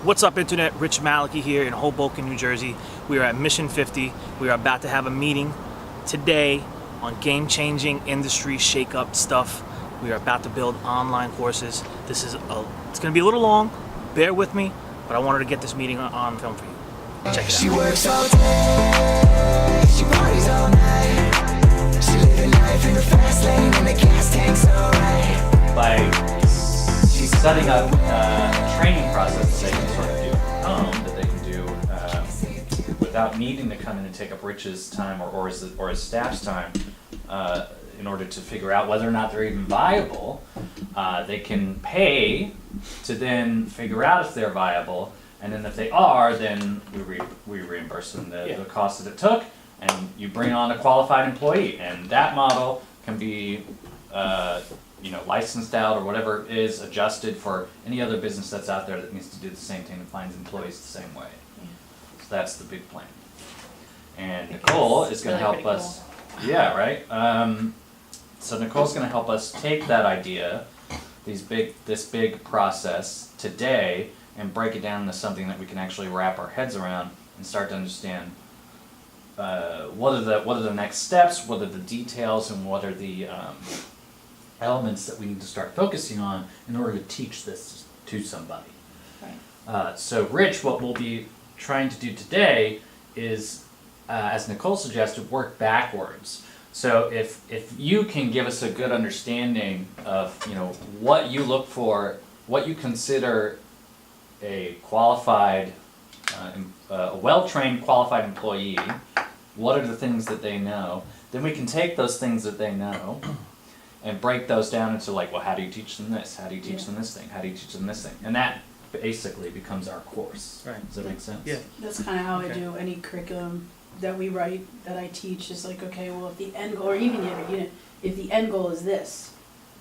What's up, Internet? Rich Malachy here in Hoboken, New Jersey. We are at Mission 50. We are about to have a meeting today on game-changing industry shake-up stuff. We are about to build online courses. It's going to be a little long. Bear with me, but I wanted to get this meeting on film for you. Check it out. She works all day, she parties all night. She living life in the fast lane and the gas tank's alright. By setting up a training process that they can sort of do at home, that they can do without needing to come in and take up Rich's time or his staff's time in order to figure out whether or not they're even viable. They can pay to then figure out if they're viable, and then if they are, then we reimburse them the cost that it took, and you bring on a qualified employee, and that model can be licensed out or whatever is adjusted for any other business that's out there that needs to do the same thing and finds employees the same way. So that's the big plan. And Nicole is going to help us. Yeah, right. So Nicole's going to help us take that idea, this big process today, and break it down into something that we can actually wrap our heads around and start to understand what are the next steps, what are the details, and what are the elements that we need to start focusing on in order to teach this to somebody. Right. So Rich, what we'll be trying to do today is, as Nicole suggested, work backwards. So if you can give us a good understanding of what you look for, what you consider a qualified, a well-trained qualified employee, what are the things that they know, then we can take those things that they know and break those down into how do you teach them this? How do you teach them this thing? How do you teach them this thing? And that basically becomes our course. Right. Does that make sense? Yeah. That's kind of how I do any curriculum that we write, that I teach, is okay, well, if the end goal, or even if the end goal is this,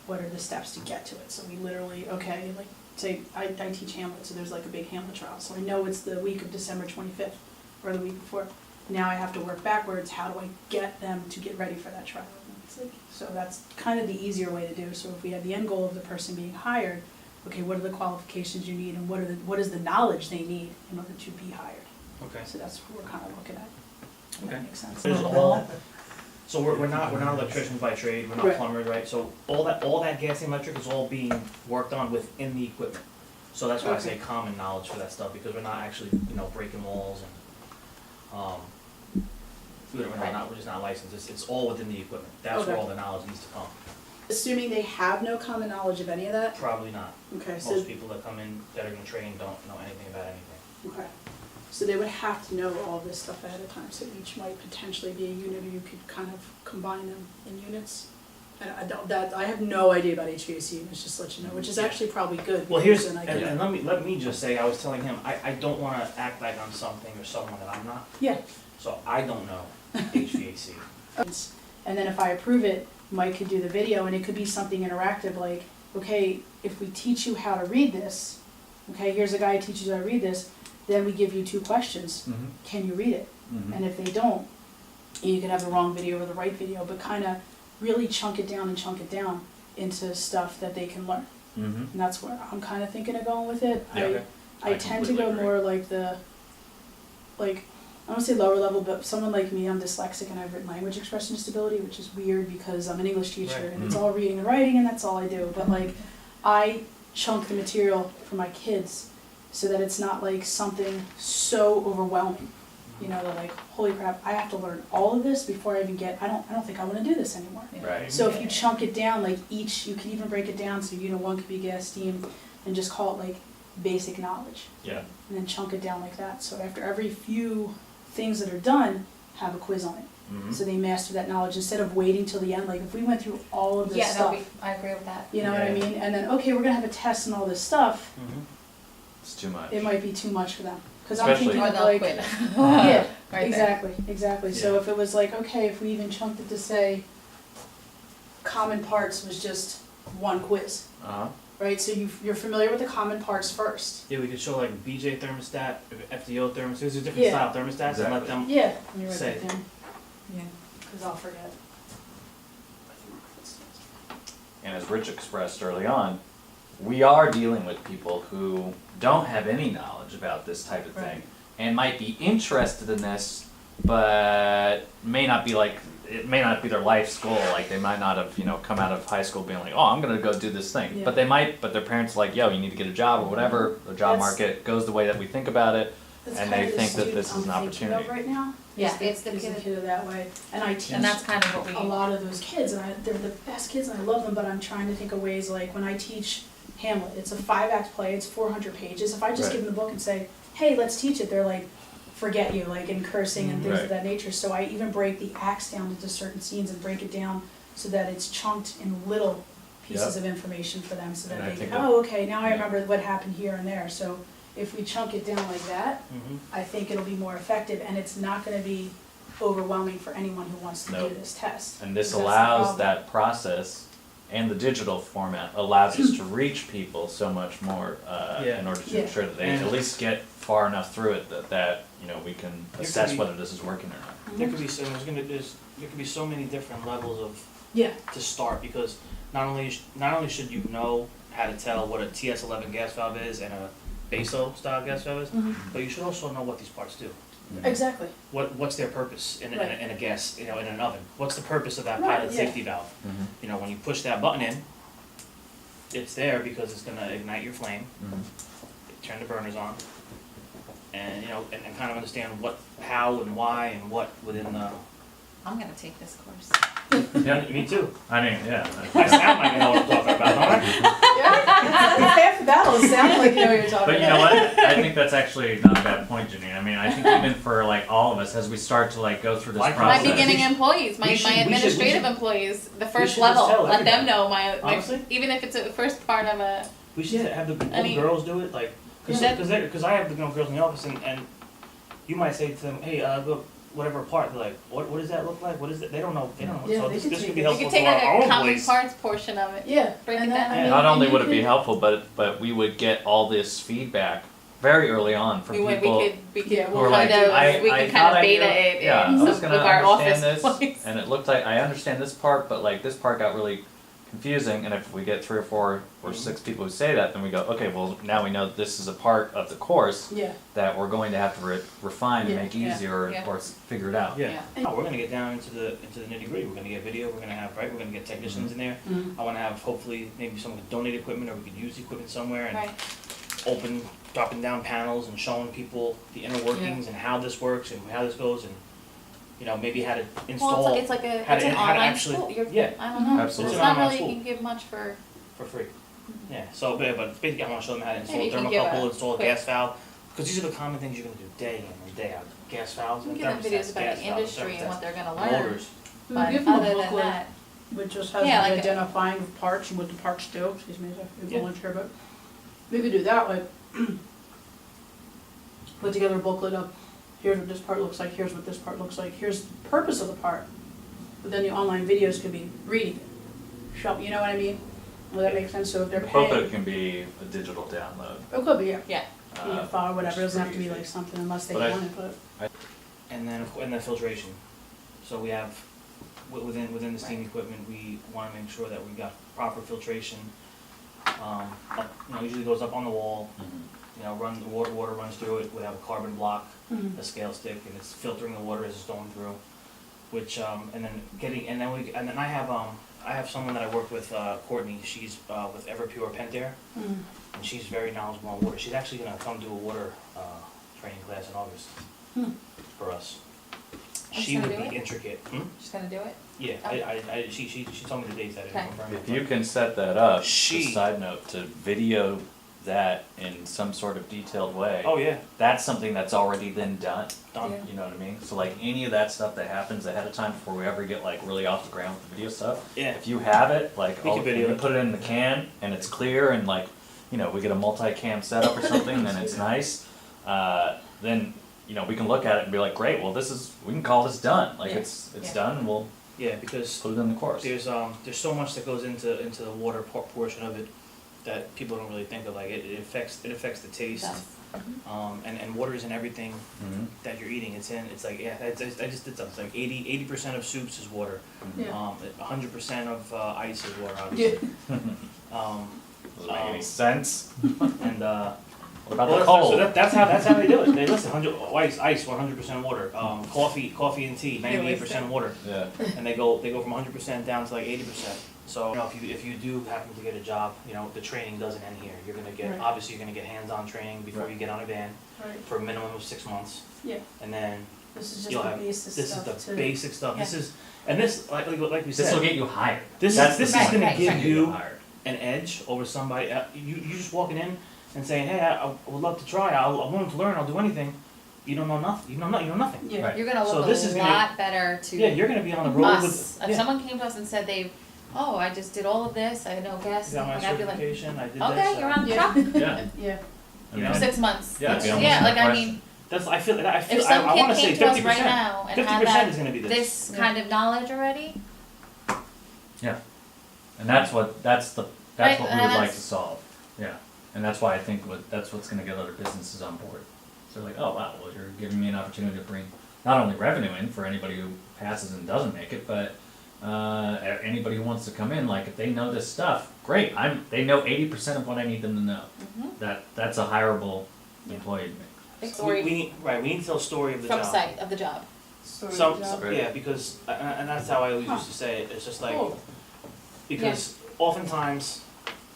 what are the steps to get to it? So we literally, say I teach Hamlet, so there's a big Hamlet trial. So I know it's the week of December 25th, or the week before. Now I have to work backwards. How do I get them to get ready for that trial? So that's kind of the easier way to do. So if we have the end goal of the person being hired, okay, what are the qualifications you need, and what is the knowledge they need in order to be hired? Okay. So that's what we're kind of looking at. Okay. That makes sense. So we're not electricians by trade. We're not plumbers, right? So all that gas and electric is all being worked on within the equipment. So that's why I say common knowledge for that stuff, because we're not actually breaking walls and we're just not licensed. It's all within the equipment. That's where all the knowledge needs to come. Assuming they have no common knowledge of any of that? Probably not. Okay. Most people that come in that are going to train don't know anything about anything. Okay. So they would have to know all this stuff ahead of time, so each might potentially be a unit, or you could kind of combine them in units. And I have no idea about HVAC units, just to let you know, which is actually probably good. Well, let me just say, I was telling him, I don't want to act like I'm something or someone that I'm not. Yeah. So I don't know HVAC. And then if I approve it, Mike could do the video, and it could be something interactive, like, okay, if we teach you how to read this, okay, here's a guy who teaches you how to read this, then we give you 2 questions. Mm-hmm. Can you read it? Mm-hmm. And if they don't, you can have the wrong video or the right video, but kind of really chunk it down into stuff that they can learn. Mm-hmm. And that's where I'm kind of thinking of going with it. Yeah, I tend to go more I don't want to say lower level, but someone like me, I'm dyslexic and I've written language expression disability, which is weird because I'm an English teacher and it's all reading and writing and that's all I do. But I chunk the material for my kids so that it's not something so overwhelming. They're holy crap, I have to learn all of this before I even I don't think I want to do this anymore. Right. So if you chunk it down, you can even break it down so one could be gas, steam, and just call it basic knowledge. Yeah. And then chunk it down like that. So after every few things that are done, have a quiz on it. Mm-hmm. So they master that knowledge instead of waiting till the end. If we went through all of this stuff. I agree with that. You know what I mean? And then, okay, we're going to have a test and all this stuff. Mm-hmm. It's too much. It might be too much for them. Because I'm thinking quit. Yeah, right exactly. Yeah. So if it was okay, if we even chunked it to say common parts was just one quiz. Uh-huh. Right, so you're familiar with the common parts first. Yeah, we could show BJ thermostat, FDO thermostat. There's a different style thermostats and let them let me write say. that down. Yeah, because I'll forget. And as Rich expressed early on, we are dealing with people who don't have any knowledge about this type of thing and might be interested in this, but may not be like, it may not be their life's goal. Like they might not have, come out of high school being like, oh, I'm gonna go do this thing. Yeah. But they might, but their parents are like, yo, you need to get a job or whatever. The job market goes the way that we think about it, That's and kind they of the think that student this is an I'm thinking of opportunity. right now. Yeah, is it's the is kid. that way, and I teach And that's kind of what we. a lot of those kids, and they're the best kids, and I love them. But I'm trying to think of ways, like when I teach Hamlet, it's a 5-act play, it's 400 pages. If I just Right. give them the book and say, hey, let's teach it, they're like, forget you, like in cursing and things Right. of that nature. So I even break the acts down into certain scenes and break it down so that it's chunked in little pieces Yep. of information for them, so that And I they think go, that- oh, okay, now I yeah. remember what happened here and there. So if we chunk it down like that, Mhm. I think it'll be more effective, and it's not gonna be overwhelming for anyone who wants to Nope. do this test. And this That's the allows problem. that process, and the digital format allows us to reach people so much more Yeah. in order to Yeah. ensure that they And- at least get far enough through it that we can could assess be- whether this is working or not. There could be so, there could be so many different levels of, Yeah, to start, because not only should you know how to tell what a TS11 gas valve is and a BASO style gas valve is, mhm, but you should also know what these parts do. exactly, What's their purpose in Right. a gas, in an oven? What's the purpose of that Right, pilot yeah. safety valve? Mhm. When you push that button in, it's there because it's gonna ignite your flame, Mhm. turn the burners on, and, and kind of understand how and why and what within the. I'm gonna take this course. Yeah. Me too. I mean, yeah. I sound like I know what I'm talking about, don't I? yeah, half the battle, it sounds like you know what you're talking about. But you know what? I think that's actually not a bad point, Janine. I mean, I think even for like all of us, as we start to like go through this Like My process. beginning employees, my we should- administrative we should- employees, the first should just level, tell let them everybody. know my Honestly? even if it's a first part of a. We should have the I mean- girls do it, like, cause Yeah. I have the girls in the office and you might say to them, hey, look, whatever part, they're like, what does that look like? What is it? They don't know. Yeah, So they this could could take be it. You helpful could take to like our a own common employees. parts portion of it. Yeah, Break it and that, down. I mean, Not only and would you it be could- helpful, but we would get all this feedback very early on from people We could Yeah, who are kind like, of I we I can thought kind of I beta knew, it yeah, in I was some gonna of our office understand this, place. and it looked like I understand this part, but like this part got really confusing. And if we get 3 or 4 or 6 people who say that, then we go, okay, well now we know this is a part of the course Yeah, that we're going to have to refine and Yeah, make yeah, easier yeah. or figure it out. Yeah. Yeah. No, we're gonna get down into the nitty gritty. We're gonna get video. We're gonna have we're gonna get technicians in there. mhm, I wanna have hopefully maybe someone could donate equipment or we could use equipment somewhere and Right. dropping down panels and showing people the inner workings and how this works and how this goes and maybe how to install Well, it's like an how to online actually- school. yeah. I don't know. Absolutely. It's It's an not online really school. you can give much for. for free. Yeah. So, but basically, I want to show them how to install Maybe a you can give thermocouple, a install a quick- gas valve, because these are the common things you're gonna do day in and day out. Gas valves You and can give them videos thermostats, about gas the valves, industry and what they're gonna thermostats, learn. motors. We But give them a other than booklet, that, which just has Yeah, the like a- identifying of parts and what the parts do, excuse me, as a Yeah. volunteer, but we could do that, like, put together a booklet of, here's what this part looks like, here's what this part looks like, here's the purpose of the part. But then the online videos could be reading it, show, you know what I mean? Will that make sense? So if they're Both of paying, it can be a digital download. it could be, yeah, yeah. file, whatever, it doesn't have to be which is like something unless they But I- want it, but. And then filtration. So we have, within the steam equipment, we wanna make sure that we got proper filtration. Usually goes up on the wall, the water runs through it, we have a carbon block, Mhm. a scale stick, and it's filtering the water as it's going through. Which, and then I have someone that I work with, Courtney, she's, with Everpure Pentair, Mhm. and she's very knowledgeable on water. She's actually gonna come do a water, training class in August Hmm. for us. She's She gonna would do be it? intricate. Just gonna do it. Yeah, she told me the dates, I didn't Okay. confirm it. If you can set that up, She- just side note, to video that in some sort of detailed way, Oh, yeah, that's something that's already then done. done. Yeah. You know what I mean? So like any of that stuff that happens ahead of time before we ever get like really off the ground with the video stuff, Yeah, if you have it, like We can video you it. put it in the can and it's clear and like, we get a multi-cam setup or something, then it's nice. Then, we can look at it and be like, great, well we can call this done. Like Yeah. it's Yeah. done and we'll yeah, because put it in the course. there's so much that goes into the water portion of it that people don't really think of. Like it affects the taste. Does. And water is in everything Mhm. that you're eating. It's like I just did something. It's like 80% of soups is water. Yeah. 100% of ice is water, obviously. Yeah. Doesn't make any sense. And What about Well, the that's- cold? so that's how they do it. They listen, ice, 100% water. Coffee and tea, 98% water. Yeah. And they go from 100% down to like 80%. So, you know, if you do happen to get a job, you know, the training doesn't end here. You're gonna get, Right. obviously, you're gonna get hands-on training before Right. you get on a van Right. for a minimum of 6 months. Yeah. And then This is just you'll the have, basis this stuff is the to- basic stuff. Yeah. This is, and this, like we This will said, get you hired. This is- That's this the is point. gonna give Get you- hired. an edge over somebody. You just walking in and saying, hey, I would love to try. I'm willing to learn. I'll do anything. You don't know nothing. You know nothing. Yeah. Right. You're gonna So look this a is gonna- lot better to Yeah, you're gonna be on the road us. with. If Yeah. someone came to us and said I just did all of this, I had no gas, I got my I'd be like, certification. I did this. okay, you're on the Yeah. truck Yeah. Yeah. I You mean, know? 6 months. Yeah, it'd be almost Yeah, no like I question. mean, That's. I feel. I if some I want kid to say came to us 50%. right now and had 50% is that, gonna be this. this Yeah. kind of knowledge already, Yeah, and that's what Right, we and would like that's- to solve. Yeah, and that's why I think that's what's going to get other businesses on board. So they're like, oh wow, well you're giving me an opportunity to bring not only revenue in for anybody who passes and doesn't make it, but anybody who wants to come in. Like if they know this stuff, great. They know 80% of what I need them to know. That's a hireable employee to me. big We story need right. We need to tell a story of the from job. site of the job. Story Some, of the job. Right. yeah, because and that's how I always used to say it. It's just like Cool. because oftentimes,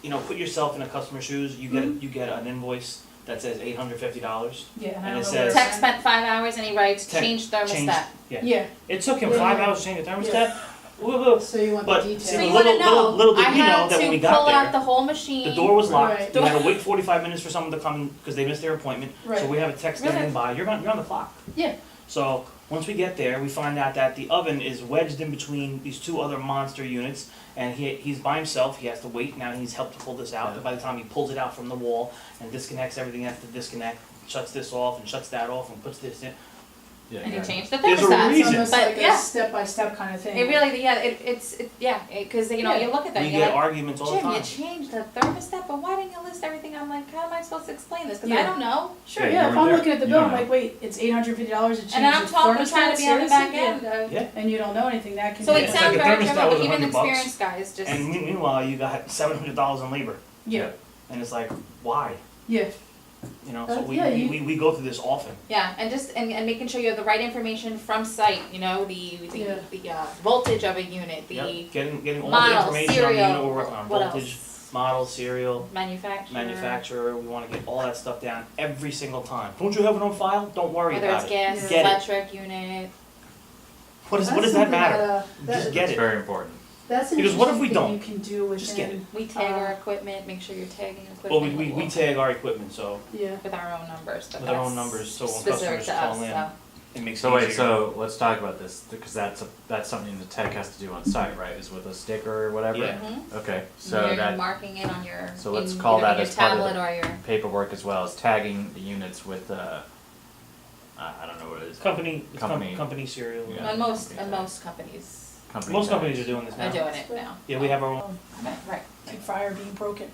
you know, put yourself in a customer's shoes. You Mm-hmm. you get an invoice that says $850. Yeah, and I And don't it know where says- Tech it's spent 5 hours and he writes Tech change thermostat. changed- at. Yeah. Yeah, It took him Yeah, 5 yeah. hours to change the thermostat. Yeah. Woo-hoo. so you want But the So see, you details. wanna little know, did I we know had that when we to got pull there, out the whole machine. the door was locked. Right. You had to wait 45 minutes for someone to come in because they missed their appointment. So Right. we have a tech standing Really? by. You're on the clock. Yeah. So once we get there, we find out that the oven is wedged in between these two other monster units, and he's by himself. He has to wait. Now he's helped to pull this out. Yeah. By the time he pulls it out from the wall and disconnects everything, he has to disconnect, shuts this off and shuts that off and puts this in. Yeah, And he exactly. changed the There's a thermostat. reason. It's almost But like yeah. a step-by-step kind of thing. It really, because you know, Yeah. you look at that, We you're get like, arguments all the Jim, you time. changed the thermostat, but why didn't you list everything? I'm like, how am I supposed to explain this? Because I Yeah. don't know. Sure, Yeah, yeah, you if were I'm there. looking at the You bill, don't I'm like, wait, it's $850 to change the And I'm trying to thermostat, be on the back seriously? end. Yeah. And you don't know anything, that can So be. it It's sounds like a very thermostat trivial, was but even $100 experienced guys just, And meanwhile, you got $700 in labor, Yeah, and it's like, why? yeah, You know, so Yeah, you- we go through this often. yeah, and just, and making sure you have the right information from site, you know, Yeah. the voltage of a unit, the Yep. Getting all the model, information on the unit we're serial, working on, what voltage, else? model, serial, Manufacturer. manufacturer. We want to get all that stuff down every single time. Don't you have it on file? Don't worry Whether about it's it. gas, Get it. electric unit. What does That's that something matter? that, Just get It's it. very important. that's an Because what if we interesting thing don't? you can do Just get within, We tag our Uh, equipment, make sure you're tagging equipment. Well, we tag our equipment, so yeah, with our own numbers, but with our own that's numbers, so when specific customers to call us, in, so. it makes So it wait, easier. so let's talk about this because that's something the tech has to do on site, right? Is with a sticker or whatever. Yeah. Mhm. Okay, And so you're that marking it on your, so let's in- call either that in your as part of tablet or your, paperwork as well as tagging the units with I don't know what it is. company Company. company serial. Yeah. and most Yeah. companies tags. Most companies are doing this now. are doing it now. Yeah, we have our own. Right. like fire being broken.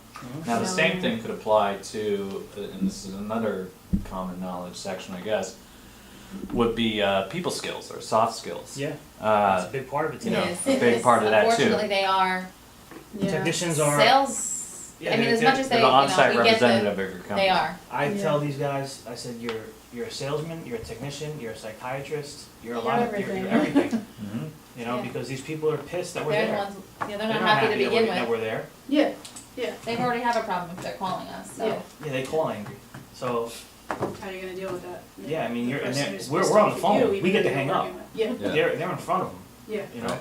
Now the No. same thing could apply to, and this is another common knowledge section, I guess, would be people skills or soft skills. Yeah, that's Uh, a big part of it too. You know, It is. a big It is. part of that, too. Unfortunately, they are Yeah. Technicians are. sales, Yeah, I mean, they're- as much as they, they're you the on-site know, we get the, representative of your company. they are. I Yeah. tell these guys, I said, you're a salesman, you're a technician, you're a psychiatrist, you're a You're lot of, everything. you're everything. Mhm. You know, Yeah. because these people are pissed that we're They're the there. ones, yeah, they're They're not happy to begin that with. we're there. Yeah, yeah, They already have a problem if they're calling us, so. Yeah. Yeah, they call angry. So, how are you gonna deal with that? yeah, I mean, The you're, and person they're, who's we're pissed on off the at phone, you, we even get though to you're hang up. working with- Yeah, Yeah. They're in front of them, yeah. you know? Right.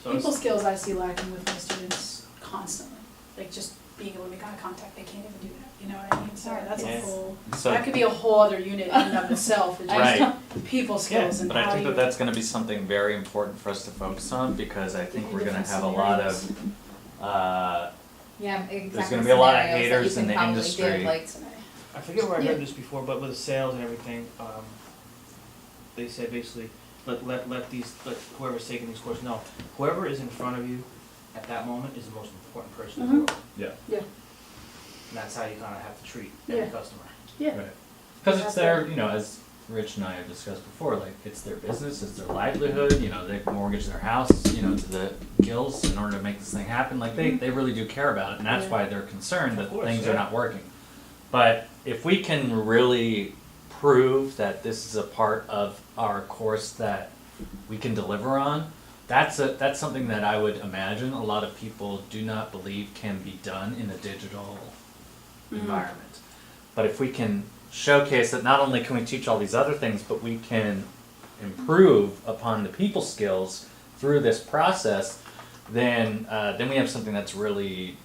So People it's, skills I see lacking with my students constantly, like just being able to make eye contact, they can't even do that, you know what I mean? So that's Yeah. a whole, So, that could be a whole other unit in and of itself, it's Right. just people skills and but I how think you. that that's gonna be something very important for us to focus on because I think In we're gonna different have a lot of, scenarios. Yeah, exactly. There's gonna be a lot of scenarios that you haters can in the probably industry. give, like, I forget where I Yeah. heard this before, but with the sales and everything, they said basically, let whoever's taking these courses know, whoever is in front of you at that moment is the most important person in the Mhm. world. Yeah. Yeah, And that's how you kinda have to treat every Yeah. customer. yeah, Right. Cause it's their, you know, as Rich and I have discussed before, like, it's their business, it's their livelihood, you know, they mortgage their house, you know, to the gills in order to make this thing happen, like, they really do care about it, and that's Yeah. why they're concerned Of that course, things yeah. are not working. But if we can really prove that this is a part of our course that we can deliver on, that's something that I would imagine a lot of people do not believe can be done in a digital environment. But if we can showcase that not only can we teach all these other things, but we can improve upon the people skills through this process, then we have something that's really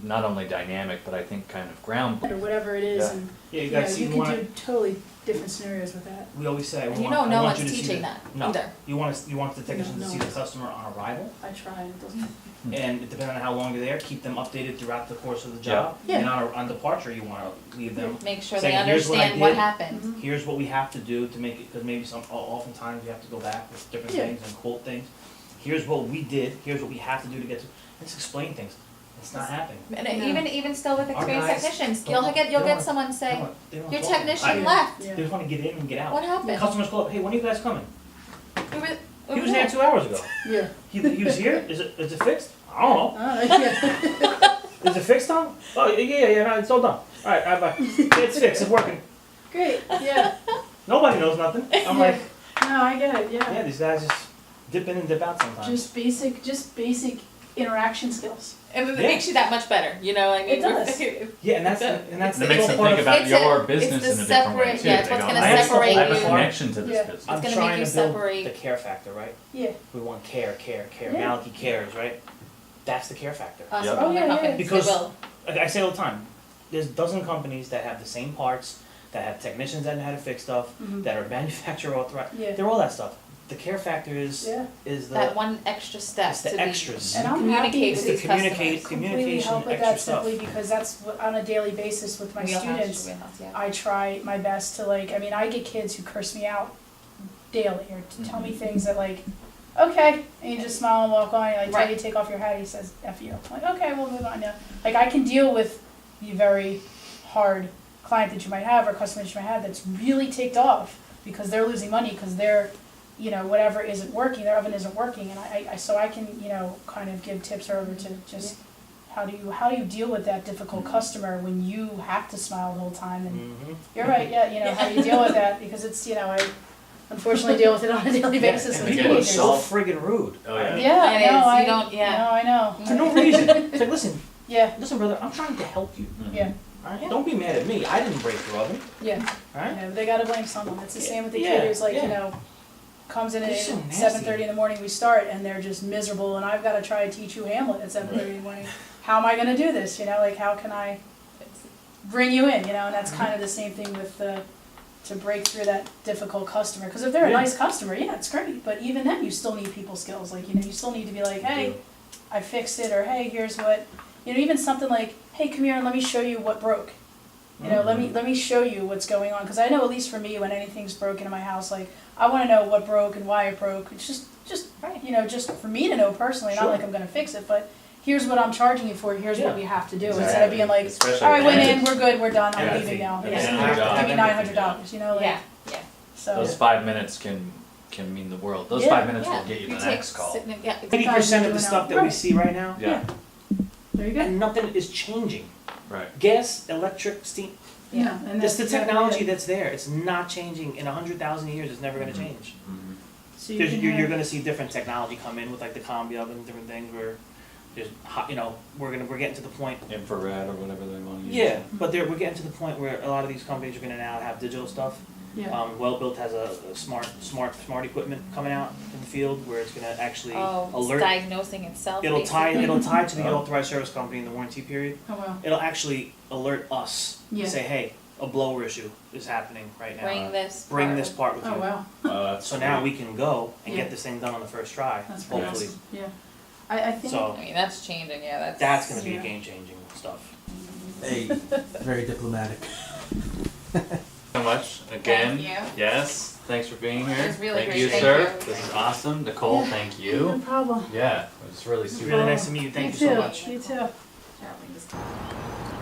not only dynamic, but I think kind of groundbreaking. Or whatever it is, Yeah. and Yeah, you yeah, guys see, you we could want, do totally different scenarios with that. we always say, And we you want, know I no want one's you to see teaching the- that No, either. you want the technicians No, to see no. the customer on arrival, I try and it doesn't. and depending on how long you're there, keep them updated throughout the course of the job. Yeah. And on departure, you wanna leave them, Make sure Saying, they "Here's what I understand what did." happened. Mhm. here's what we have to do to make it, cause maybe oftentimes you have to go back with different Yeah. things and quote things. Here's what we did, here's what we have to do to get to, let's explain things, it's not happening. And No. even still with Our experienced guys technicians, don't- you'll they get don't- someone They say, don't your talk. technician I- left. Yeah. They just wanna get in and get out. What happened? Customers call up, hey, when are you guys coming? We were, He was there 2 hours ago. Yeah. He was here, is it fixed? I don't know. Yeah. Is it fixed, Tom? Oh, yeah, no, it's all done. Alright, bye. It's fixed, it's working. Great, yeah. Nobody knows nothing. I'm like, No, I get it, yeah. yeah, these guys just dip in and dip out sometimes. Just basic interaction skills. and it Yeah. makes you that much better, you know, I mean. It does. Yeah, and that's It the It makes whole them part think of, about It's your the business in a different way separate- too. yeah, it's They what's go, gonna I have separate I have a you. connection to this Yeah. business. I'm gonna make trying you to build separate- the care factor, right? Yeah. We want care. Yeah. Malachy cares, right? That's the care factor. Us Yep. from other Oh, yeah, yeah. companies, they Because- will. Like I say all the time, there's a dozen companies that have the same parts, that have technicians that know how to fix stuff, Mhm. that are manufacturer authorized. Yeah. They're all that stuff. The care factor is Yeah. That the one extra step it's to the be. extras. And I'm Communicate happy with It's to the these customers. communicate completely communication help with extra that stuff. simply because that's what, on a daily basis with my Wheelhouse, students. wheelhouse, yeah. I try my best to I mean, I get kids who curse me out daily or to tell me things that okay, and you just smile and walk on, and tell you Right. to take off your hat, he says, F you. I'm like, okay, we'll move on now. Like, I can deal with the very hard client that you might have or customer that you might have that's really ticked off because they're losing money because their, whatever isn't working, their oven isn't working, and so I can, kind of give tips over to just how do you deal with that difficult customer when you have to smile the whole time and Mhm. you're right, yeah, how do you deal with that? Because it's, I unfortunately deal with it on a daily basis and with people are teenagers. so friggin' rude. Oh, yeah. Yeah, It no, is. I You don't- yeah. No, I know. For no reason. It's like, listen, Yeah, brother, I'm trying to help you. yeah, Alright? Don't be mad at me. I didn't break your oven. yeah. Alright? They gotta blame someone. It's the same with the Yeah, kid who's yeah. comes in at They're so nasty. 7:30 in the morning, we start, and they're just miserable, and I've gotta try to teach you Hamlet at 7:30 in the morning. How am I gonna do this, how can I bring you in, and that's kind of the same thing with to break through that difficult customer, because if they're a Yeah. nice customer, yeah, it's great, but even then, you still need people skills, you still need to be like, hey, I fixed it, or hey, here's what, even something like, hey, come here and let me show you what broke. Let me show you what's going on, because I know at least for me, when anything's broken in my house, I want to know what broke and why it broke. It's just just for me to know personally, not Sure. like I'm going to fix it, but here's what I'm charging you for. Here's Yeah. what we have to do, instead of Exactly. being like, Especially all right, with went in, empathy. we're good, we're done, I'm Empathy. leaving now. Yeah. Just Yeah. give me $900, Yeah, yeah. So Those 5 minutes can mean the world. Those Yeah. 5 minutes Yeah. will get you the take next call. sitting- yeah, 80% of the stuff that we Right. see right now, Yeah, there you go. and nothing is changing. right. Gas, electric, steam, Yeah, and it's that's the exactly technology it. that's there. It's not changing. In 100,000 years, it's never gonna Mhm. change. Mhm. So you There's, can you're have- gonna see different technology come in with the combi oven, different things where there's hot, we're getting to the point. Infrared or whatever they want to use. Yeah, but we're getting to the point where a lot of these companies are gonna now have digital stuff. Yeah. Well-Built has a smart equipment coming out in the field where it's gonna actually Oh, it's alert. diagnosing itself. It'll tie basically. to the Oh. authorized service company in the warranty period. Oh, wow. It'll actually alert us. Yeah. Say, hey, a blower issue is happening right now. Bring This part with you. Oh, wow. That's So now we can go and Yeah. get this thing done on the first try. That's pretty hopefully. awesome. Yeah. I think. So I mean, that's changing, yeah, that's gonna be Yeah. game changing stuff. Hey, very diplomatic. so much again. Thank you. Yes, thanks for being here. It was really thank great. you, Thank sir. you. This is awesome. Nicole, Yeah. thank No you. problem. Yeah, it was really super. Really nice to meet you. Thank you so too. much. You too.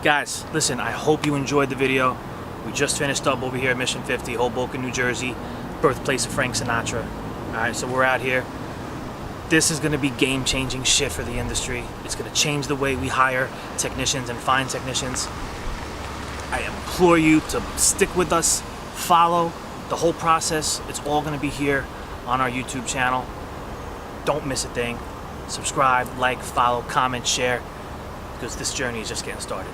Guys, listen, I hope you enjoyed the video. We just finished up over here at Mission 50, Hoboken, New Jersey, birthplace of Frank Sinatra. Alright, so we're out here. This is gonna be game-changing shit for the industry. It's gonna change the way we hire technicians and find technicians. I implore you to stick with us, follow the whole process. It's all gonna be here on our YouTube channel. Don't miss a thing. Subscribe, like, follow, comment, share, because this journey is just getting started.